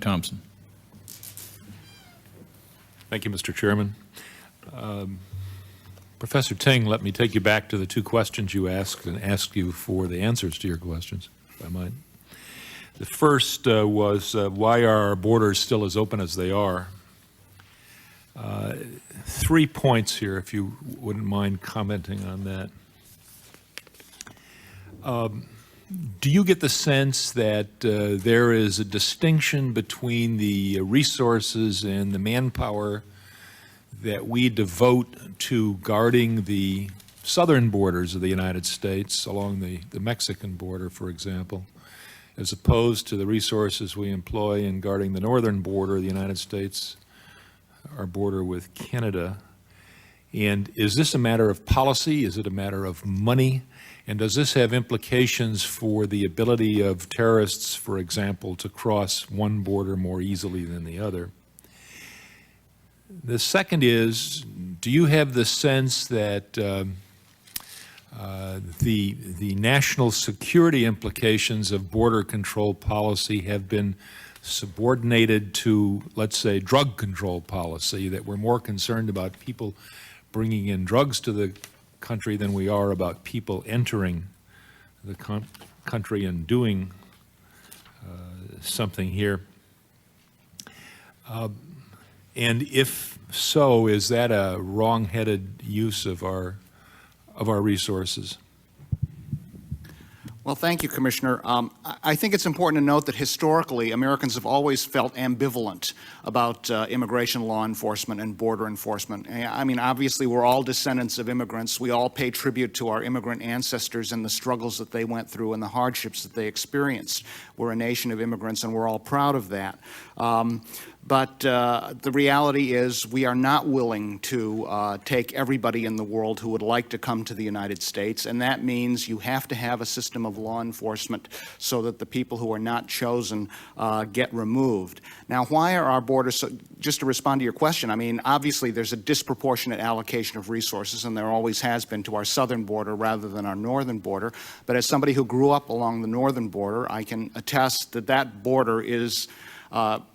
Thompson. Thank you, Mr. Chairman. Professor Ting, let me take you back to the two questions you asked and ask you for the answers to your questions, if I might. The first was why are our borders still as open as they are? 3 points here, if you wouldn't mind commenting on that. Do you get the sense that there is a distinction between the resources and the manpower that we devote to guarding the southern borders of the United States, along the Mexican border, for example, as opposed to the resources we employ in guarding the northern border of the United States, our border with Canada? And is this a matter of policy? Is it a matter of money? And does this have implications for the ability of terrorists, for example, to cross one border more easily than the other? The second is, do you have the sense that the national security implications of border control policy have been subordinated to, let's say, drug control policy, that we're more concerned about people bringing in drugs to the country than we are about people entering the country and doing something here? And if so, is that a wrong-headed use of our resources? Well, thank you, Commissioner. I think it's important to note that historically, Americans have always felt ambivalent about immigration law enforcement and border enforcement. I mean, obviously, we're all descendants of immigrants. We all pay tribute to our immigrant ancestors and the struggles that they went through and the hardships that they experienced. We're a nation of immigrants, and we're all proud of that. But the reality is we are not willing to take everybody in the world who would like to come to the United States, and that means you have to have a system of law enforcement so that the people who are not chosen get removed. Now, why are our borders so, just to respond to your question, I mean, obviously there's a disproportionate allocation of resources, and there always has been, to our southern border rather than our northern border. But as somebody who grew up along the northern border, I can attest that that border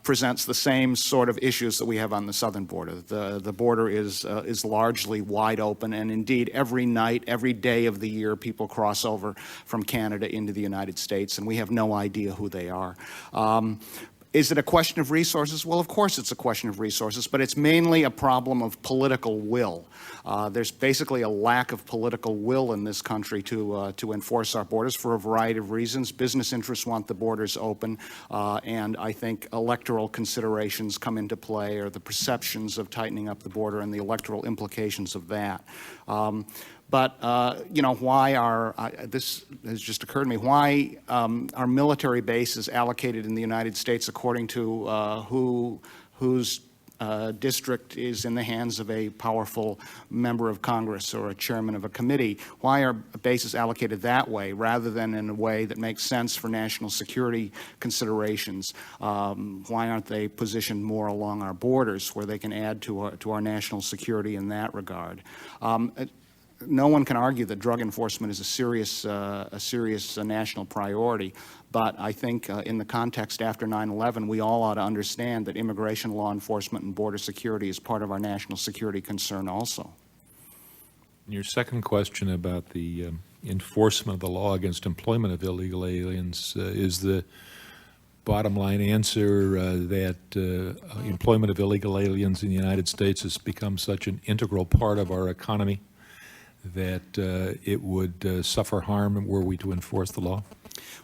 presents the same sort of issues that we have on the southern border. The border is largely wide open, and indeed every night, every day of the year, people cross over from Canada into the United States, and we have no idea who they are. Is it a question of resources? Well, of course it's a question of resources, but it's mainly a problem of political will. There's basically a lack of political will in this country to enforce our borders for a variety of reasons. Business interests want the borders open, and I think electoral considerations come into play, or the perceptions of tightening up the border and the electoral implications of that. But, you know, why this has just occurred to me, why are military bases allocated in the United States according to whose district is in the hands of a powerful member of Congress or a chairman of a committee? Why are bases allocated that way rather than in a way that makes sense for national security considerations? Why aren't they positioned more along our borders where they can add to our national security in that regard? No one can argue that drug enforcement is a serious national priority, but I think in the context after 9/11, we all ought to understand that immigration law enforcement and border security is part of our national security concern also. Your second question about the enforcement of the law against employment of illegal aliens, is the bottom line answer that employment of illegal aliens in the United States has become such an integral part of our economy that it would suffer harm were we to enforce the law?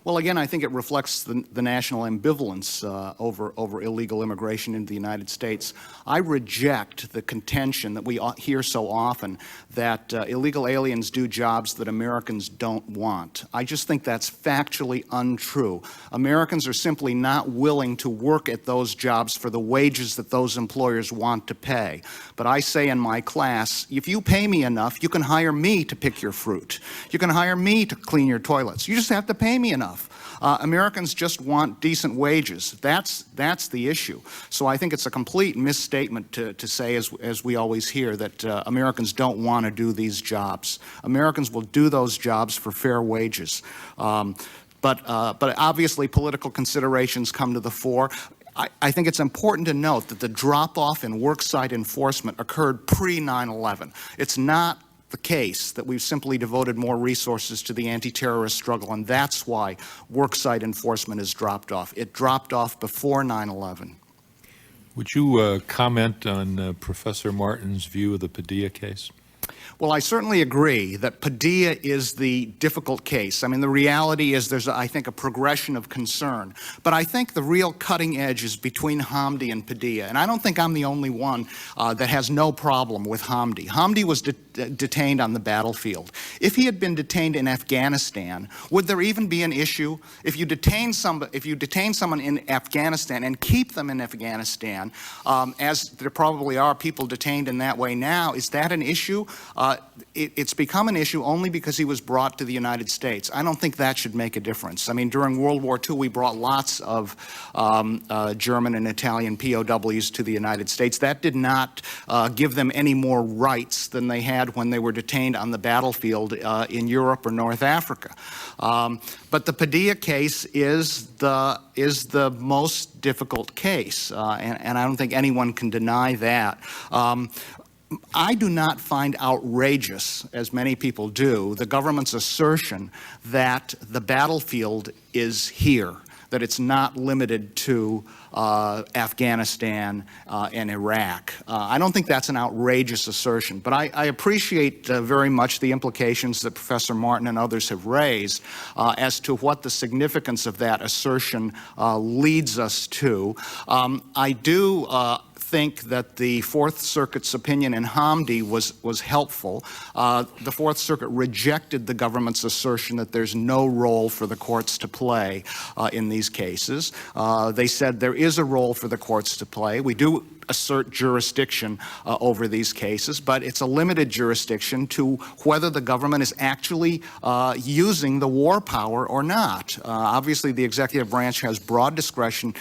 Well, again, I think it reflects the national ambivalence over illegal immigration into the United States. I reject the contention that we hear so often that illegal aliens do jobs that Americans don't want. I just think that's factually untrue. Americans are simply not willing to work at those jobs for the wages that those employers want to pay. But I say in my class, if you pay me enough, you can hire me to pick your fruit. You can hire me to clean your toilets. You just have to pay me enough. Americans just want decent wages. That's the issue. So I think it's a complete misstatement to say, as we always hear, that Americans don't want to do these jobs. Americans will do those jobs for fair wages. But obviously political considerations come to the fore. I think it's important to note that the drop-off in worksite enforcement occurred pre-9/11. It's not the case that we've simply devoted more resources to the anti-terrorist struggle, and that's why worksite enforcement has dropped off. It dropped off before 9/11. Would you comment on Professor Martin's view of the Padilla case? Well, I certainly agree that Padilla is the difficult case. I mean, the reality is there's, I think, a progression of concern. But I think the real cutting edge is between Hamdi and Padilla. And I don't think I'm the only one that has no problem with Hamdi. Hamdi was detained on the battlefield. If he had been detained in Afghanistan, would there even be an issue? If you detain someone in Afghanistan and keep them in Afghanistan, as there probably are people detained in that way now, is that an issue? It's become an issue only because he was brought to the United States. I don't think that should make a difference. I mean, during World War II, we brought lots of German and Italian POWs to the United States. That did not give them any more rights than they had when they were detained on the battlefield in Europe or North Africa. But the Padilla case is the most difficult case, and I don't think anyone can deny that. I do not find outrageous, as many people do, the government's assertion that the battlefield is here, that it's not limited to Afghanistan and Iraq. I don't think that's an outrageous assertion, but I appreciate very much the implications that Professor Martin and others have raised as to what the significance of that assertion leads us to. I do think that the Fourth Circuit's opinion in Hamdi was helpful. The Fourth Circuit rejected the government's assertion that there's no role for the courts to play in these cases. They said there is a role for the courts to play. We do assert jurisdiction over these cases, but it's a limited jurisdiction to whether the government is actually using the war power or not. Obviously, the executive branch has broad discretion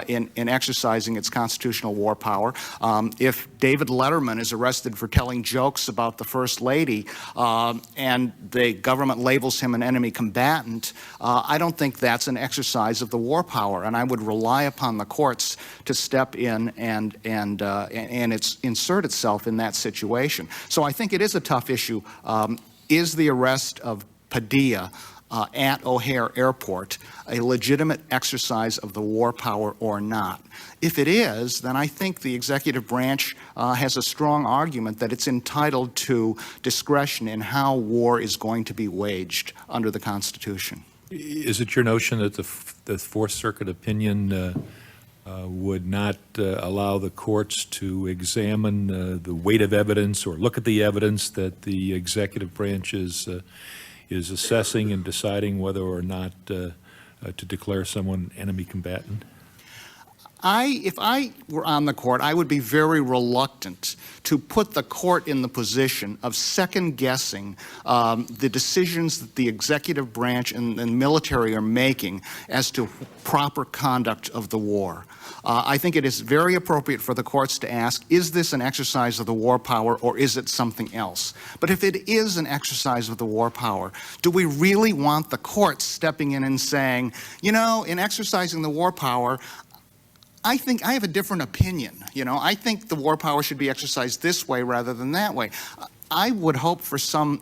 in exercising its constitutional war power. If David Letterman is arrested for telling jokes about the First Lady and the government labels him an enemy combatant, I don't think that's an exercise of the war power, and I would rely upon the courts to step in and insert itself in that situation. So I think it is a tough issue. Is the arrest of Padilla at O'Hare Airport a legitimate exercise of the war power or not? If it is, then I think the executive branch has a strong argument that it's entitled to discretion in how war is going to be waged under the Constitution. Is it your notion that the Fourth Circuit opinion would not allow the courts to examine the weight of evidence or look at the evidence that the executive branch is assessing and deciding whether or not to declare someone enemy combatant? If I were on the court, I would be very reluctant to put the court in the position of second-guessing the decisions that the executive branch and military are making as to proper conduct of the war. I think it is very appropriate for the courts to ask, is this an exercise of the war power or is it something else? But if it is an exercise of the war power, do we really want the courts stepping in and saying, you know, in exercising the war power, I think I have a different opinion. You know, I think the war power should be exercised this way rather than that way. I would hope for some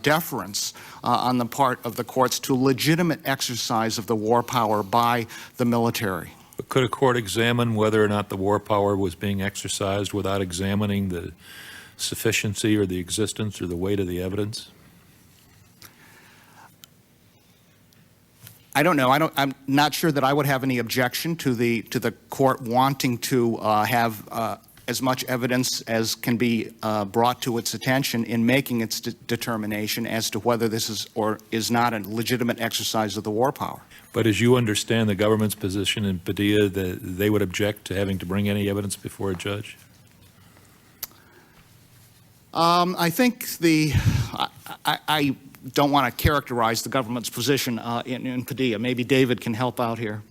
deference on the part of the courts to legitimate exercise of the war power by the military. But could a court examine whether or not the war power was being exercised without examining the sufficiency or the existence or the weight of the evidence? I don't know. I'm not sure that I would have any objection to the court wanting to have as much evidence as can be brought to its attention in making its determination as to whether this is or is not a legitimate exercise of the war power. But as you understand the government's position in Padilla, they would object to having to bring any evidence before a judge? I think I don't want to characterize the government's position in Padilla. Maybe David can help out here.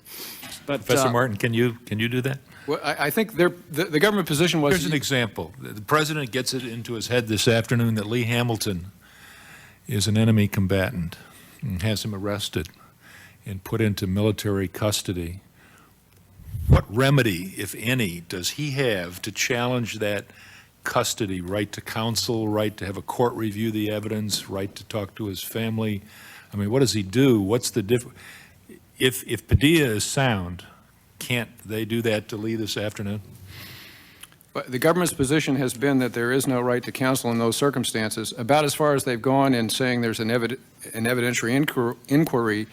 But, Professor Martin, can you do that? Well, I think the government position was... Here's an example. The president gets it into his head this afternoon that Lee Hamilton is an enemy combatant and has him arrested and put into military custody. what remedy, if any, does he have to challenge that custody, right to counsel, right to have a court review the evidence, right to talk to his family? I mean, what does he do? What's the difference? If Padilla is sound, can't they do that to Lee this afternoon? But the government's position has been that there is no right to counsel in those circumstances. About as far as they've gone in saying there's an evidentiary inquiry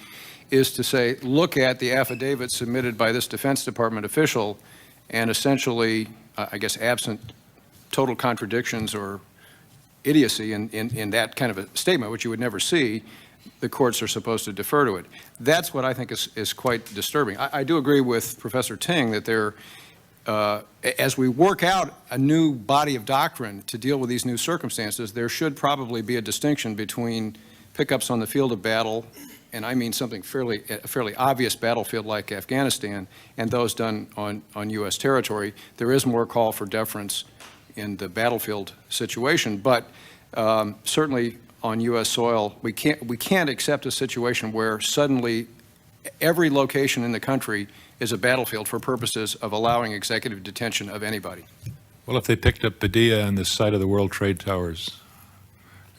is to say, look at the affidavit submitted by this Defense Department official, and essentially, I guess, absent total contradictions or idiocy in that kind of a statement, which you would never see, the courts are supposed to defer to it. That's what I think is quite disturbing. I do agree with Professor Ting that as we work out a new body of doctrine to deal with these new circumstances, there should probably be a distinction between pickups on the field of battle, and I mean something a fairly obvious battlefield like Afghanistan, and those done on U.S. territory. There is more call for deference in the battlefield situation, but certainly on U.S. soil, we can't accept a situation where suddenly every location in the country is a battlefield for purposes of allowing executive detention of anybody. Well, if they picked up Padilla on the site of the World Trade Towers,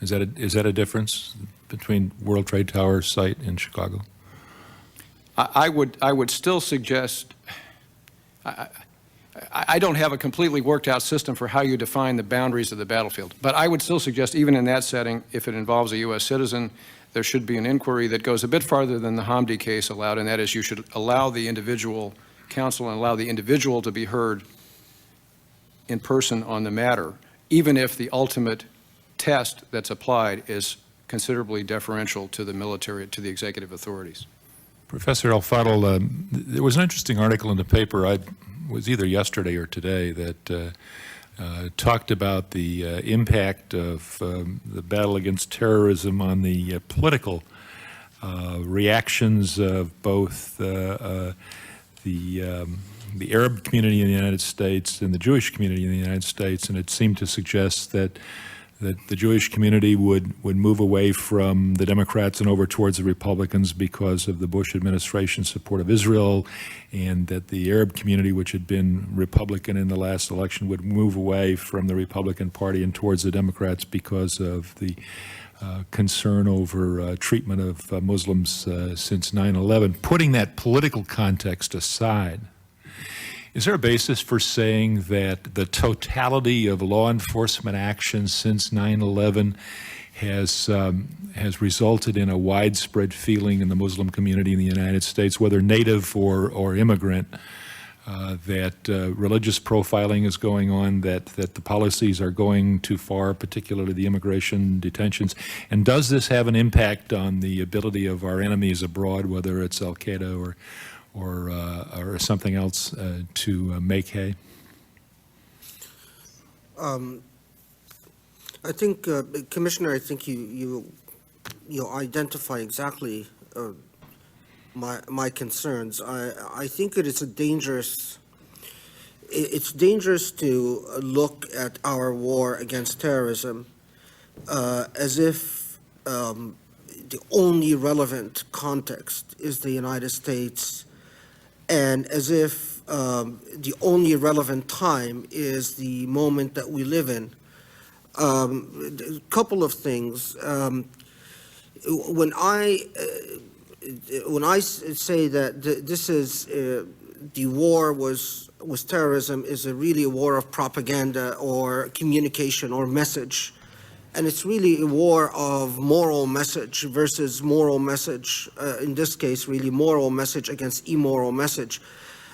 is that a difference between World Trade Tower site in Chicago? I would still suggest, I don't have a completely worked out system for how you define the boundaries of the battlefield, but I would still suggest even in that setting, if it involves a U.S. citizen, there should be an inquiry that goes a bit farther than the Hamdi case allowed, and that is you should allow the individual counsel and allow the individual to be heard in person on the matter, even if the ultimate test that's applied is considerably deferential to the military, to the executive authorities. Professor El Fadl, there was an interesting article in the paper, it was either yesterday or today, that talked about the impact of the battle against terrorism on the political reactions of both the Arab community in the United States and the Jewish community in the United States, and it seemed to suggest that the Jewish community would move away from the Democrats and over towards the Republicans because of the Bush administration's support of Israel, and that the Arab community, which had been Republican in the last election, would move away from the Republican Party and towards the Democrats because of the concern over treatment of Muslims since 9/11. Putting that political context aside, is there a basis for saying that the totality of law enforcement action since 9/11 has resulted in a widespread feeling in the Muslim community in the United States, whether native or immigrant, that religious profiling is going on, that the policies are going too far, particularly the immigration detentions? And does this have an impact on the ability of our enemies abroad, whether it's Al-Qaeda or something else, to make hay? I think, Commissioner, I think you identify exactly my concerns. I think it is it's dangerous to look at our war against terrorism as if the only relevant context is the United States, and as if the only relevant time is the moment that we live in. A couple of things. When I say that this is the war with terrorism is really a war of propaganda or communication or message, and it's really a war of moral message versus moral message. In this case, really moral message against immoral message.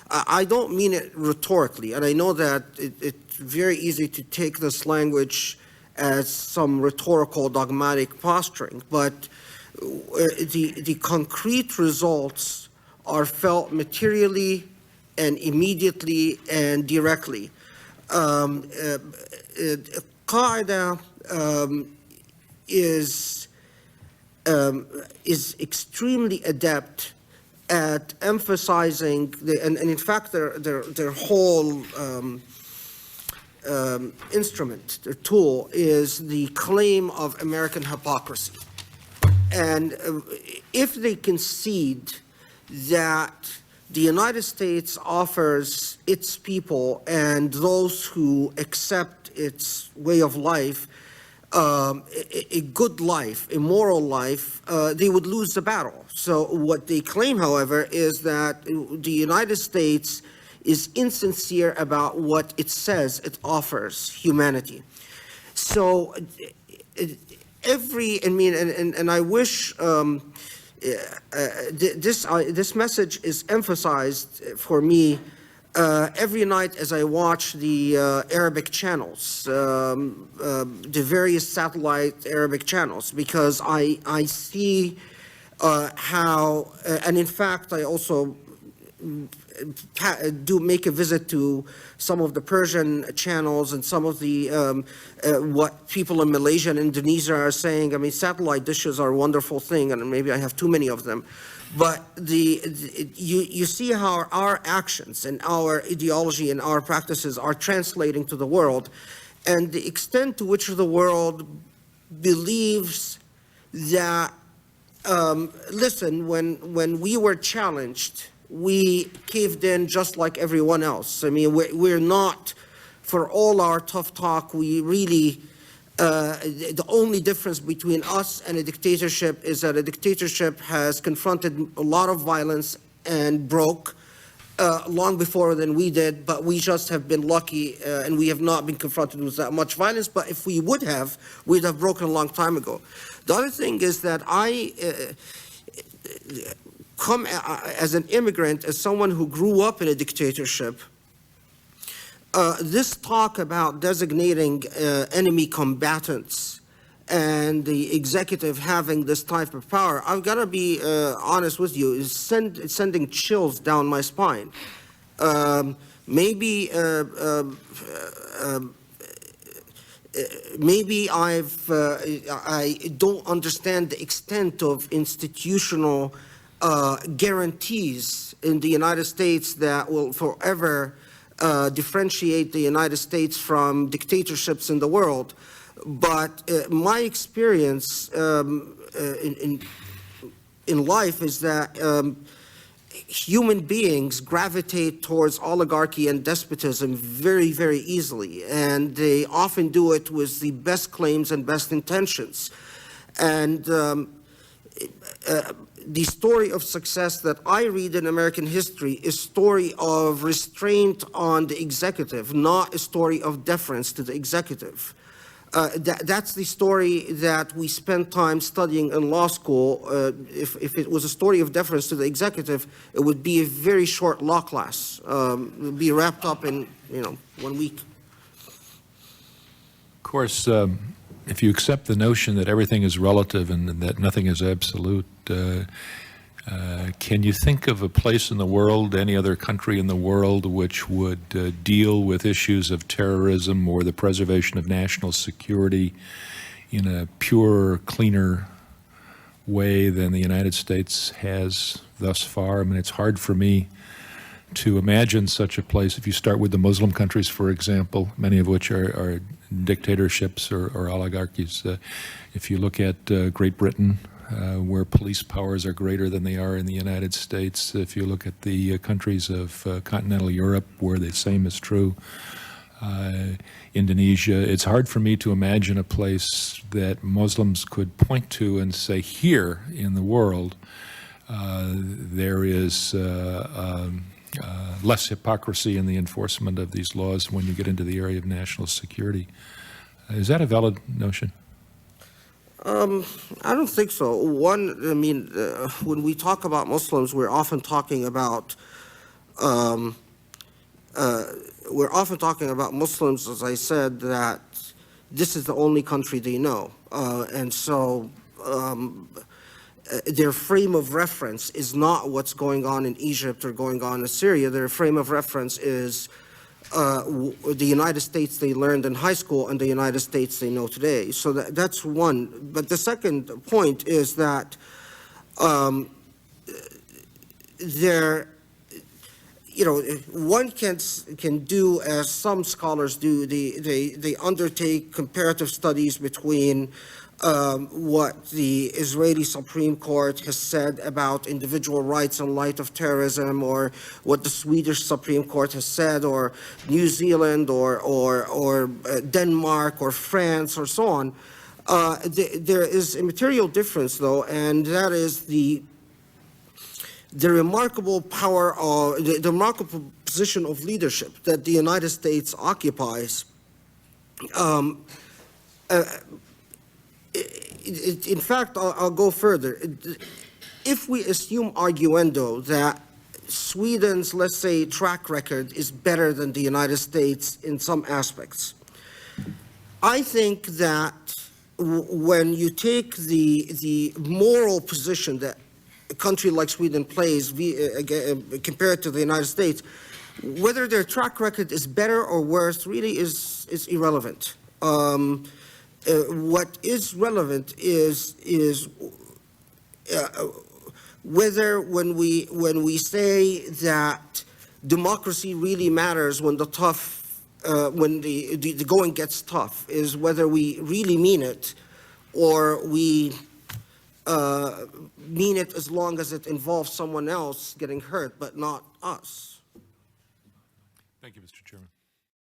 I don't mean it rhetorically, and I know that it's very easy to take this language as some rhetorical, dogmatic posturing, but the concrete results are felt materially and immediately and directly. Qaeda is extremely adept at emphasizing and in fact their whole instrument, their tool, is the claim of American hypocrisy. And if they concede that the United States offers its people and those who accept its way of life a good life, a moral life, they would lose the battle. So what they claim, however, is that the United States is insincere about what it says it offers humanity. So and I wish this message is emphasized for me every night as I watch the Arabic channels, the various satellite Arabic channels, because I see how, and in fact, I also do make a visit to some of the Persian channels and some of the what people in Malaysia and Indonesia are saying. I mean, satellite dishes are a wonderful thing, and maybe I have too many of them. But you see how our actions and our ideology and our practices are translating to the world, and the extent to which the world believes that, listen, when we were challenged, we caved in just like everyone else. I mean, we're not, for all our tough talk, we really, the only difference between us and a dictatorship is that a dictatorship has confronted a lot of violence and broke long before than we did, but we just have been lucky and we have not been confronted with that much violence. But if we would have, we'd have broken a long time ago. The other thing is that I come as an immigrant, as someone who grew up in a dictatorship. This talk about designating enemy combatants and the executive having this type of power, I've got to be honest with you, is sending chills down my spine. Maybe I don't understand the extent of institutional guarantees in the United States that will forever differentiate the United States from dictatorships in the world. But my experience in life is that human beings gravitate towards oligarchy and despotism very, very easily, and they often do it with the best claims and best intentions. And the story of success that I read in American history is a story of restraint on the executive, not a story of deference to the executive. That's the story that we spent time studying in law school. If it was a story of deference to the executive, it would be a very short law class. It would be wrapped up in 1 week. Of course, if you accept the notion that everything is relative and that nothing is absolute, can you think of a place in the world, any other country in the world, which would deal with issues of terrorism or the preservation of national security in a purer, cleaner way than the United States has thus far? I mean, it's hard for me to imagine such a place. If you start with the Muslim countries, for example, many of which are dictatorships or oligarchies. If you look at Great Britain, where police powers are greater than they are in the United States. If you look at the countries of continental Europe, where the same is true, Indonesia, it's hard for me to imagine a place that Muslims could point to and say, here in the world, there is less hypocrisy in the enforcement of these laws when you get into the area of national security. Is that a valid notion? I don't think so. When we talk about Muslims, we're often talking about Muslims, as I said, that this is the only country they know, and so their frame of reference is not what's going on in Egypt or going on in Syria. Their frame of reference is the United States they learned in high school and the United States they know today. So that's one. But the second point is that one can do as some scholars do. They undertake comparative studies between what the Israeli Supreme Court has said about individual rights in light of terrorism, or what the Swedish Supreme Court has said, or New Zealand, or Denmark, or France, or so on. There is a material difference, though, and that is the remarkable power of the remarkable position of leadership that the United States occupies. In fact, I'll go further. If we assume arguendo that Sweden's, let's say, track record is better than the United States in some aspects, I think that when you take the moral position that a country like Sweden plays compared to the United States, whether their track record is better or worse really is irrelevant. What is relevant is whether when we say that democracy really matters when the going gets tough, is whether we really mean it, or we mean it as long as it involves someone else getting hurt, but not us. Thank you, Mr. Chairman.